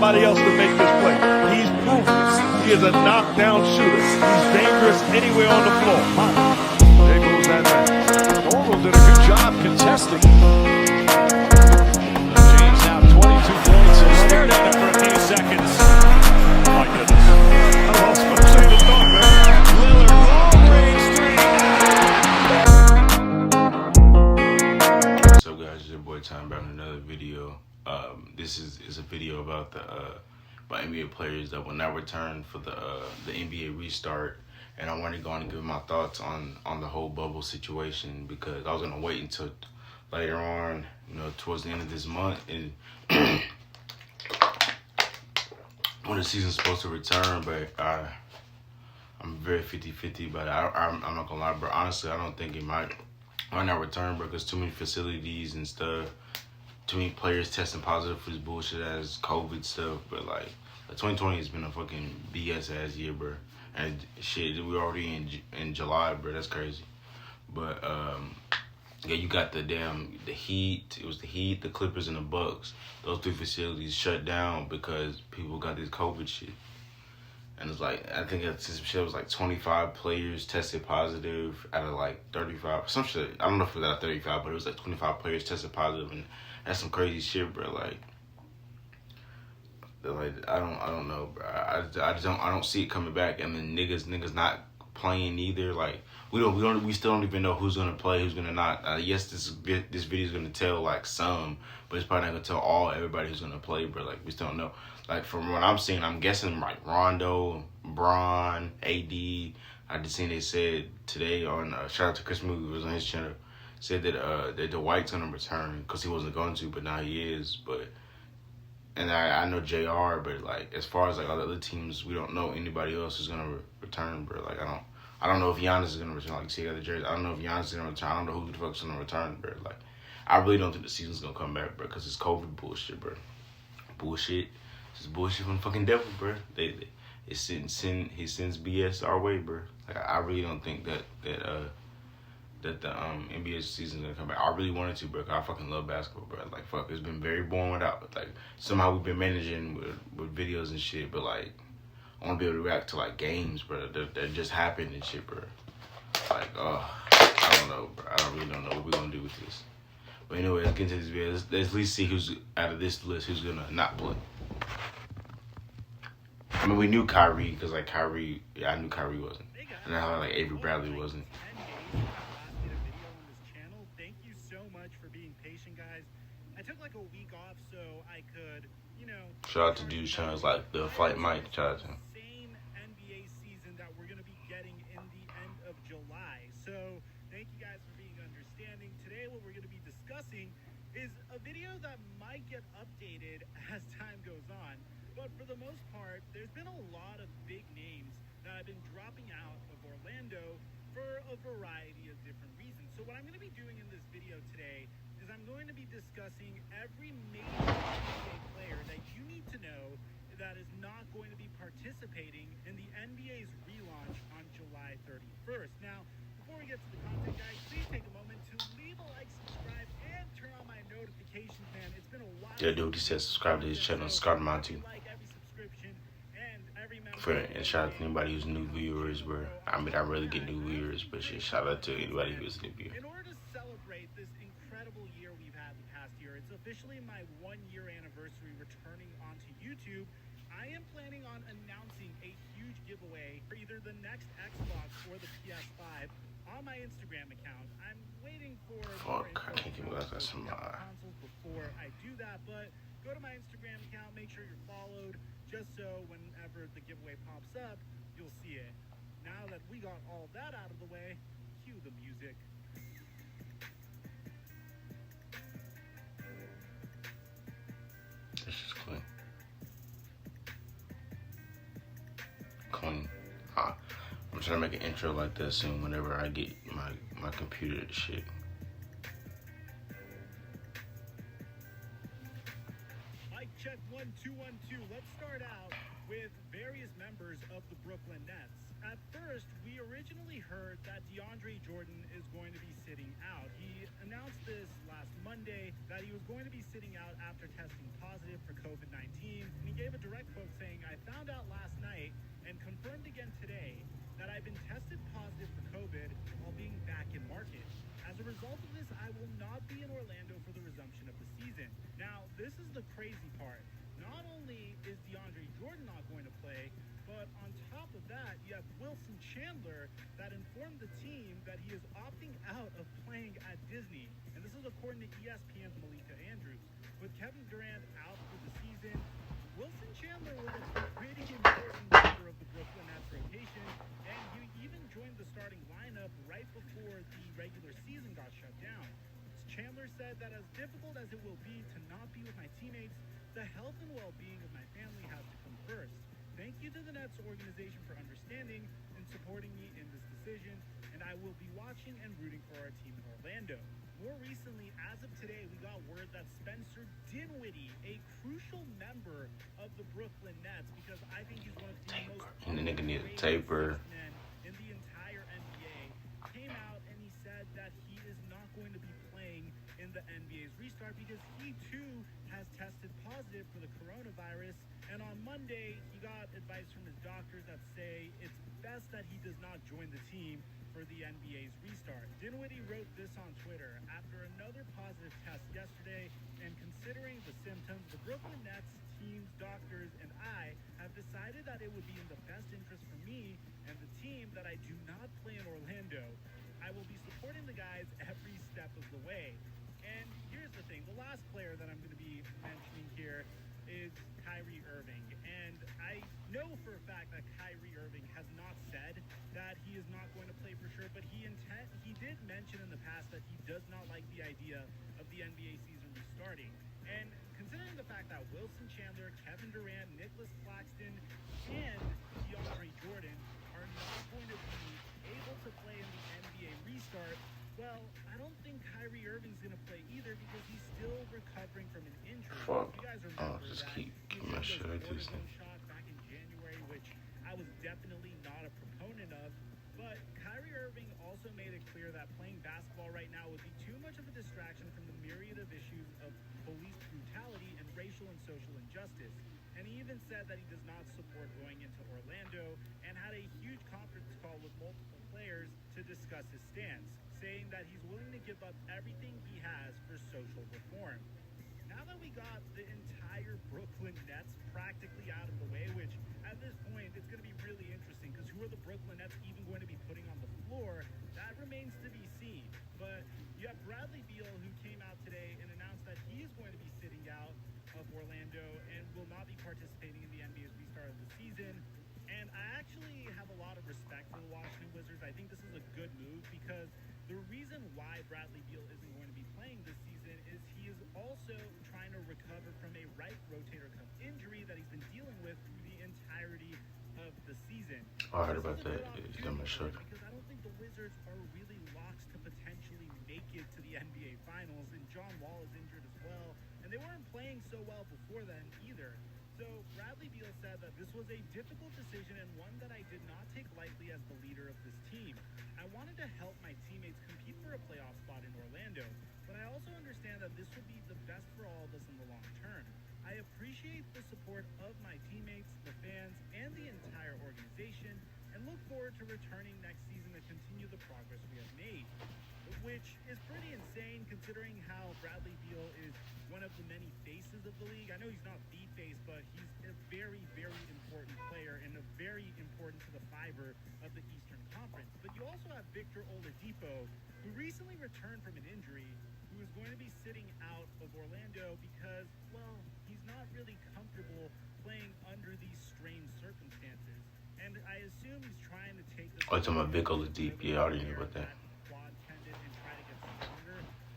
somebody else to make this play. He's proven he is a knockdown shooter. He's dangerous anywhere on the floor. There goes that man. Norval did a good job contesting. James now 22 points. He'll stare at it for a few seconds. My goodness. I lost my train of thought, man. Lillard, long-range three. What's up, guys? It's your boy Time back with another video. This is a video about the about NBA players that will not return for the NBA restart, and I wanted to go on and give my thoughts on the whole bubble situation, because I was gonna wait until later on, towards the end of this month, and when the season's supposed to return. But I'm very 50-50, but I'm not gonna lie, bro. Honestly, I don't think it might not return, bro, because too many facilities and stuff. Too many players testing positive for this bullshit as COVID stuff, but like 2020 has been a fucking BS ass year, bro. And shit, we're already in July, bro. That's crazy. But yeah, you got the Heat. It was the Heat, the Clippers, and the Bucks. Those three facilities shut down because people got this COVID shit. And it's like, I think this shit was like 25 players tested positive out of like 35. Some shit, I don't know if it was out of 35, but it was like 25 players tested positive, and that's some crazy shit, bro. Like I don't know, bro. I don't see it coming back, and then niggas not playing either. Like we still don't even know who's gonna play, who's gonna not. Yes, this video is gonna tell like some, but it's probably not gonna tell everybody who's gonna play, bro. Like we still don't know. Like from what I'm seeing, I'm guessing like Rondo, Bron, AD. I just seen they said today on shout out to Chris Moody, who was on his channel, said that that Dwight's gonna return because he wasn't going to, but now he is. But and I know JR, but like as far as like all the other teams, we don't know anybody else who's gonna return, bro. Like I don't know if Giannis is gonna return. Like you see the jersey, I don't know if Giannis is gonna return. I don't know who the fuck's gonna return, bro. Like I really don't think the season's gonna come back, bro, because it's COVID bullshit, bro. Bullshit. It's bullshit from the fucking devil, bro. He sends BS our way, bro. Like I really don't think that the NBA season's gonna come back. I really wanted to, bro. 'Cause I fucking love basketball, bro. Like fuck, it's been very boring without. Like somehow we've been managing with videos and shit, but like I want to be able to react to like games, bro. That just happened and shit, bro. Like I don't know, bro. I really don't know what we're gonna do with this. But anyway, let's get into this video. Let's at least see who's out of this list who's gonna not play. I mean, we knew Kyrie, because like Kyrie, yeah, I knew Kyrie wasn't. And how like Avery Bradley wasn't. Thank you so much for being patient, guys. I took like a week off so I could, Shout out to dude channels like the Flight Mike. Shout out to him. Same NBA season that we're gonna be getting in the end of July. So thank you guys for being understanding. Today, what we're gonna be discussing is a video that might get updated as time goes on. But for the most part, there's been a lot of big names that have been dropping out of Orlando for a variety of different reasons. So what I'm going to be doing in this video today is I'm going to be discussing every major NBA player that you need to know that is not going to be participating in the NBA's relaunch on July 31st. Now, before we get to the content, guys, please take a moment to leave a like, subscribe, and turn on my notifications, man. It's been a while. Yeah, dude, he said subscribe to his channel, subscribe to mine too. And shout out to anybody who's new viewers, bro. I mean, I really get new viewers, but shit, shout out to anybody who's a new viewer. In order to celebrate this incredible year we've had the past year, it's officially my 1-year anniversary returning onto YouTube. I am planning on announcing a huge giveaway for either the next Xbox or the PS5 on my Instagram account. I'm waiting for Fuck, I can't think about that consoles before I do that, but go to my Instagram account, make sure you're followed, just so whenever the giveaway pops up, you'll see it. Now that we got all that out of the way, cue the music. This is clean. Clean. I'm trying to make an intro like that soon whenever I get my computer to shit. Mic check 1 2 1 2. Let's start out with various members of the Brooklyn Nets. At first, we originally heard that DeAndre Jordan is going to be sitting out. He announced this last Monday that he was going to be sitting out after testing positive for COVID-19, and he gave a a quote saying, "I found out last night and confirmed again today that I've been tested positive for COVID while being back in market. As a result of this, I will not be in Orlando for the resumption of the season." Now, this is the crazy part. Not only is DeAndre Jordan not going to play, but on top of that, you have Wilson Chandler that informed the team that he is opting out of playing at Disney. And this is according to ESPN's Malika Andrews. With Kevin Durant out for the season, Wilson Chandler was a pretty important member of the Brooklyn Nets rotation, and he even joined the starting lineup right before the regular season got shut down. Chandler said that as difficult as it will be to not be with my teammates, the health and well-being of my family has to come first. Thank you to the Nets organization for understanding and supporting me in this decision, and I will be watching and rooting for our team in Orlando. More recently, as of today, we got word that Spencer Dinwiddie, a crucial member of the Brooklyn Nets, because I think he's one of the most And the nigga need a taper. men in the entire NBA, came out and he said that he is not going to be playing in the NBA's restart because he too has tested positive for the coronavirus. And on Monday, he got advice from his doctors that say it's best that he does not join the team for the NBA's restart. Dinwiddie wrote this on Twitter: "After another positive test yesterday, and considering the symptoms, the Brooklyn Nets team's doctors and I have decided that it would be in the best interest for me and the team that I do not play in Orlando. I will be supporting the guys every step of the way." And here's the thing, the last player that I'm going to be mentioning here is Kyrie Irving. And I know for a fact that Kyrie Irving has not said that he is not going to play for sure, but he did mention in the past that he does not like the idea of the NBA season restarting. And considering the fact that Wilson Chandler, Kevin Durant, Nicholas Claxton, and DeAndre Jordan are not going to be able to play in the NBA restart, well, I don't think Kyrie Irving's going to play either because he's still recovering from an injury. Fuck. You guys remember Just that keep he my took shit those like this. cortisone shots back in January, which I was definitely not a proponent of. But Kyrie Irving also made it clear that playing basketball right now would be too much of a distraction from the myriad of issues of police brutality and racial and social injustice. And he even said that he does not support going into Orlando and had a huge conference call with multiple players to discuss his stance, saying that he's willing to give up everything he has for social reform. Now that we got the entire Brooklyn Nets practically out of the way, which at this point it's going to be really interesting because who are the Brooklyn Nets even going to be putting on the floor? That remains to be seen. But you have Bradley Beal, who came out today and announced that he is going to be sitting out of Orlando and will not be participating in the NBA's restart of the season. And I actually have a lot of respect for the Washington Wizards. I think this is a good move because the reason why Bradley Beal isn't going to be playing this season is he is also trying to recover from a right rotator cuff injury that he's been dealing with through the entirety of the season. I heard about that. It's gonna show. Because I don't think the Wizards are really locks to potentially make it to the NBA Finals, and John Wall is injured as well, and they weren't playing so well before then either. So Bradley Beal said that this was a difficult decision and one that I did not take lightly as the leader of this team. I wanted to help my teammates compete for a playoff spot in Orlando, but I also understand that this would be the best for all of us in the long term. I appreciate the support of my teammates, the fans, and the entire organization, and look forward to returning next season to continue the progress we have made. Which is pretty insane considering how Bradley Beal is one of the many faces of the league. I know he's not the face, but he's a very, very important player and a very important to the fiber of the Eastern Conference. But you also have Victor Oladipo, who recently returned from an injury, who is going to be sitting out of Orlando because, well, he's not really comfortable playing under these strange circumstances. And I assume he's trying to take this... Oh, it's on my Vic Oladipo. Yeah, I already knew about that.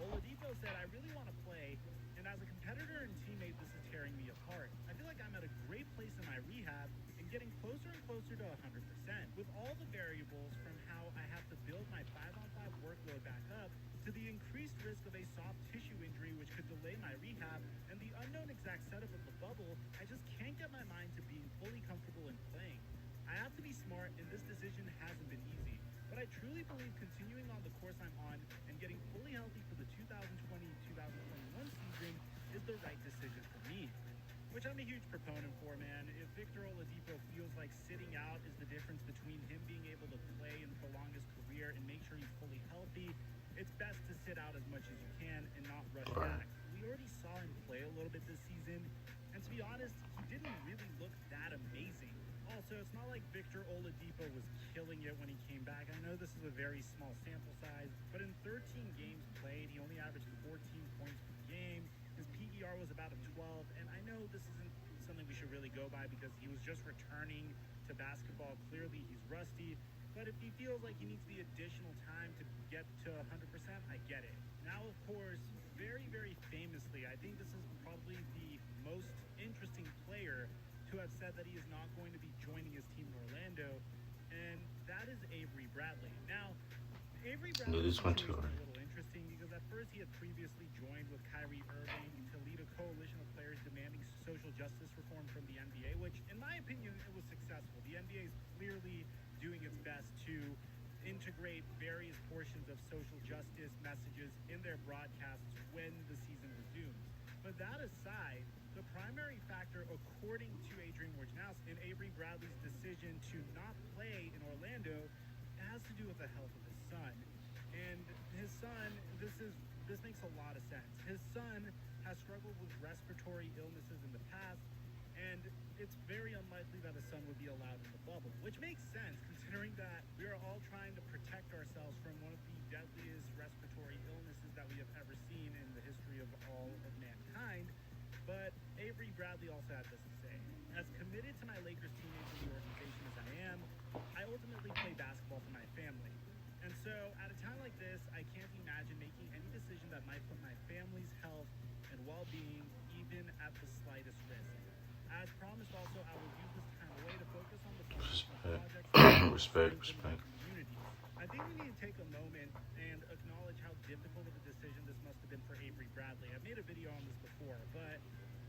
Oladipo said, "I really want to play, and as a competitor and teammate, this is tearing me apart. I feel like I'm at a great place in my rehab and getting closer and closer to 100%. With all the variables from how I have to build my 5-on-5 workload back up to the increased risk of a soft tissue injury which could delay my rehab and the unknown exact setup of the bubble, I just can't get my mind to being fully comfortable in playing. I have to be smart, and this decision hasn't been easy. But I truly believe continuing on the course I'm on and getting fully healthy for the 2020-2021 season is the right decision for me." Which I'm a huge proponent for, man. Victor Oladipo feels like sitting out is the difference between him being able to play and prolong his career and make sure he's fully healthy, it's best to sit out as much as you can and not rush back. We already saw him play a little bit this season, and to be honest, he didn't really look that amazing. Also, it's not like Victor Oladipo was killing it when he came back. I know this is a very small sample size, but in 13 games played, he only averaged 14 points per game. His PER was about a 12, and I know this isn't something we should really go by because he was just returning to basketball. Clearly, he's rusty, but if he feels like he needs the additional time to get to 100%, I get it. Now, of course, very, very famously, I think this is probably the most interesting player to have said that he is not going to be joining his team in Orlando, and that is Avery Bradley. Now, Avery Bradley is a little interesting because at first he had previously joined with Kyrie Irving to lead a coalition of players demanding social justice reform from the NBA, which, in my opinion, it was successful. The NBA is clearly doing its best to integrate various portions of social justice messages in their broadcasts when the season resumes. But that aside, the primary factor, according to Adrian Wojnarowski and Avery Bradley's decision to not play in Orlando, has to do with the health of his son. And his son, this makes a lot of sense. His son has struggled with respiratory illnesses in the past, and it's very unlikely that his son would be allowed in the bubble, which makes sense considering that we are all trying to protect ourselves from one of the deadliest respiratory illnesses that we have ever seen in the history of all of mankind. But Avery Bradley also had this to say: as committed to my Lakers teammates and the organization as I am, I ultimately play basketball for my family. And so at a time like this, I can't imagine making any decision that might put my family's health and well-being even at the slightest risk. As promised, also, I will use this time away to focus on the projects respect. community. I think we need to take a moment and acknowledge how difficult of a decision this must have been for Avery Bradley. I've made a video on this before, but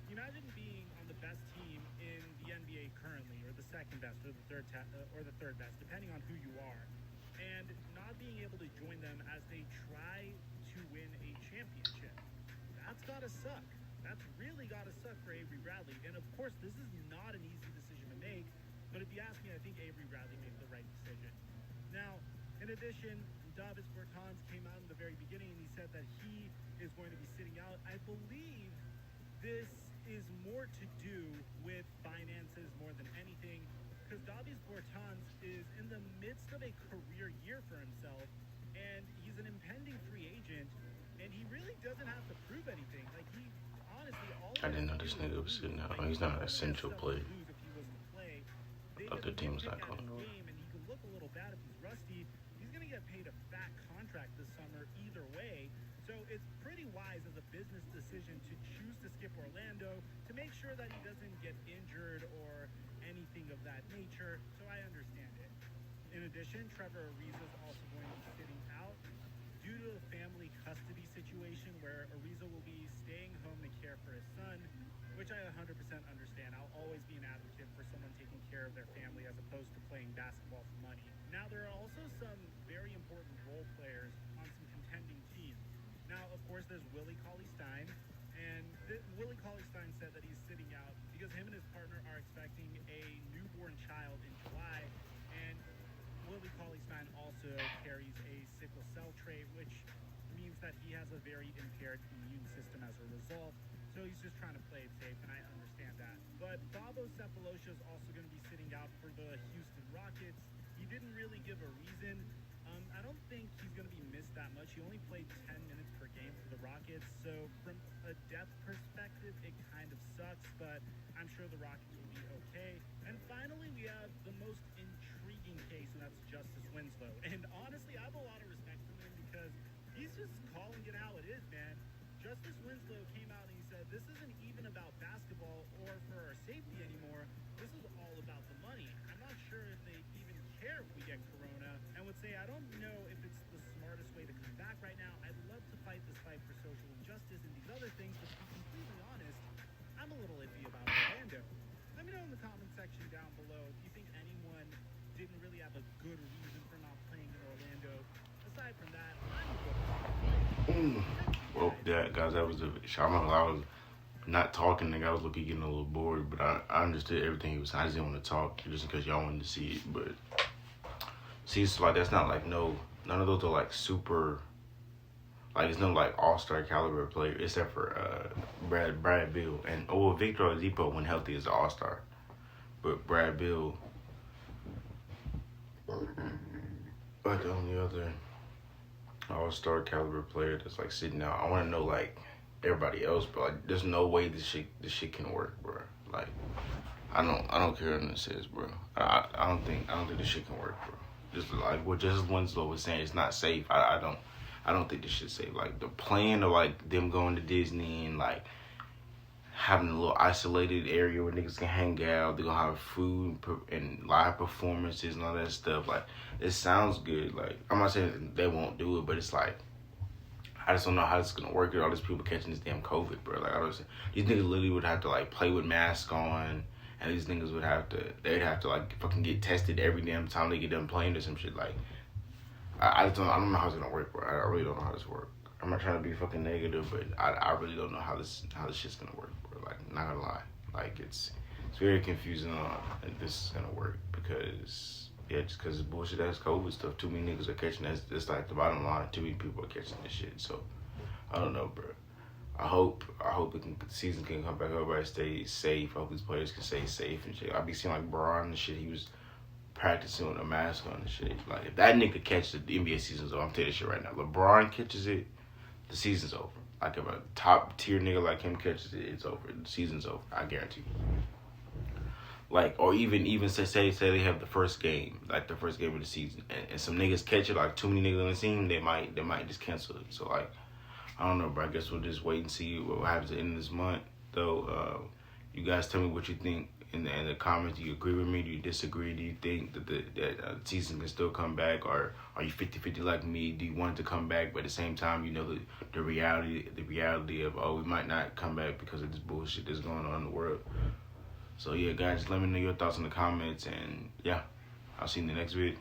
imagine being on the best team in the NBA currently, or the second best, or the third best, depending on who you are, and not being able to join them as they try to win a championship. That's gotta suck. That's really gotta suck for Avery Bradley. And of course, this is not an easy decision to make, but if you ask me, I think Avery Bradley made the right decision. Now, in addition, Davis Bertans came out in the very beginning and he said that he is going to be sitting out. I believe this is more to do with finances more than anything, because Davis Bertans is in the midst of a career year for himself, and he's an impending free agent, and he really doesn't have to prove anything. Like, he honestly, I didn't know this nigga was sitting out. He's not an essential player. But the team's not going nowhere. And he could look a little bad if he's rusty. He's going to get paid a fat contract this summer either way. So it's pretty wise as a business decision to choose to skip Orlando to make sure that he doesn't get injured or anything of that nature. So I understand it. In addition, Trevor Ariza is also going to be sitting out due to a family custody situation where Ariza will be staying home to care for his son, which I 100% understand. I'll always be an advocate for someone taking care of their family as opposed to playing basketball for money. Now, there are also some very important role players on some contending teams. Now, of course, there's Willie Cauley-Stein, and Willie Cauley-Stein said that he's sitting out because him and his partner are expecting a newborn child in July, and Willie Cauley-Stein also carries a sickle cell trait, which means that he has a very impaired immune system as a result. So he's just trying to play it safe, and I understand that. But Bobo Cephalosha is also going to be sitting out for the Houston Rockets. He didn't really give a reason. I don't think he's going to be missed that much. He only played 10 minutes per game for the Rockets. So from a depth perspective, it kind of sucks, but I'm sure the Rockets will be okay. And finally, we have the most intriguing case, and that's Justice Winslow. And honestly, I have a lot of respect for him because he's just calling it how it is, man. Justice Winslow came out and he said, this isn't even about basketball or for our safety anymore. This is all about the money. I'm not sure if they even care if we get corona, and would say, I don't know if it's the smartest way to come back right now. I'd love to fight this fight for social injustice and these other things, but to be completely honest, I'm a little iffy about Orlando. Let me know in the comment section down below if you think anyone didn't really have a good reason for not playing in Orlando. Aside from that, I'm a good Well, yeah, guys, that was a. I'm not gonna lie, not talking. Nigga, I was looking getting a little bored, but I understood everything he was saying. I just didn't want to talk just because y'all wanted to see it. But see, it's like that's not like none of those are like super. Like it's no like all-star caliber player except for Brad Beal and Victor Oladipo when healthy is an all-star, but Brad Beal like the only other all-star caliber player that's like sitting out. I want to know like everybody else, but like there's no way this shit can work, bro. Like I don't care what it says, bro. I don't think this shit can work, bro. Just like what Justice Winslow was saying, it's not safe. I don't think this shit's safe. Like the plan of like them going to Disney and like having a little isolated area where niggas can hang out. They're gonna have food and live performances and all that stuff. Like it sounds good. Like I'm not saying they won't do it, but it's like I just don't know how it's gonna work with all these people catching this damn COVID, bro. Like these niggas literally would have to like play with masks on, and these niggas they'd have to like fucking get tested every damn time they get done playing or some shit. Like I don't know how it's gonna work, bro. I really don't know how this works. I'm not trying to be fucking negative, but I really don't know how this shit's gonna work, bro. Like not gonna lie, like it's very confusing on if this is gonna work because just because it's bullshit ass COVID stuff. Too many niggas are catching that. That's like the bottom line. Too many people are catching this shit. So I don't know, bro. I hope the season can come back. Everybody stay safe. I hope these players can stay safe and shit. I be seeing like Bron and shit. He was practicing with a mask on and shit. Like if that nigga catches it, the NBA season's over. I'm telling you shit right now. LeBron catches it, the season's over. Like if a top tier nigga like him catches it, it's over. The season's over. I guarantee you. Like or even say they have the first game, like the first game of the season, and some niggas catch it, like too many niggas on the team, they might just cancel it. So like I don't know, bro. I guess we'll just wait and see what happens at the end of this month. Though, you guys tell me what you think in the comments. Do you agree with me? Do you disagree? Do you think that the season can still come back, or are you 50-50 like me? Do you want it to come back, but at the same time, you know the reality of we might not come back because of this bullshit that's going on in the world. So yeah, guys, let me know your thoughts in the comments, and yeah, I'll see you in the next video.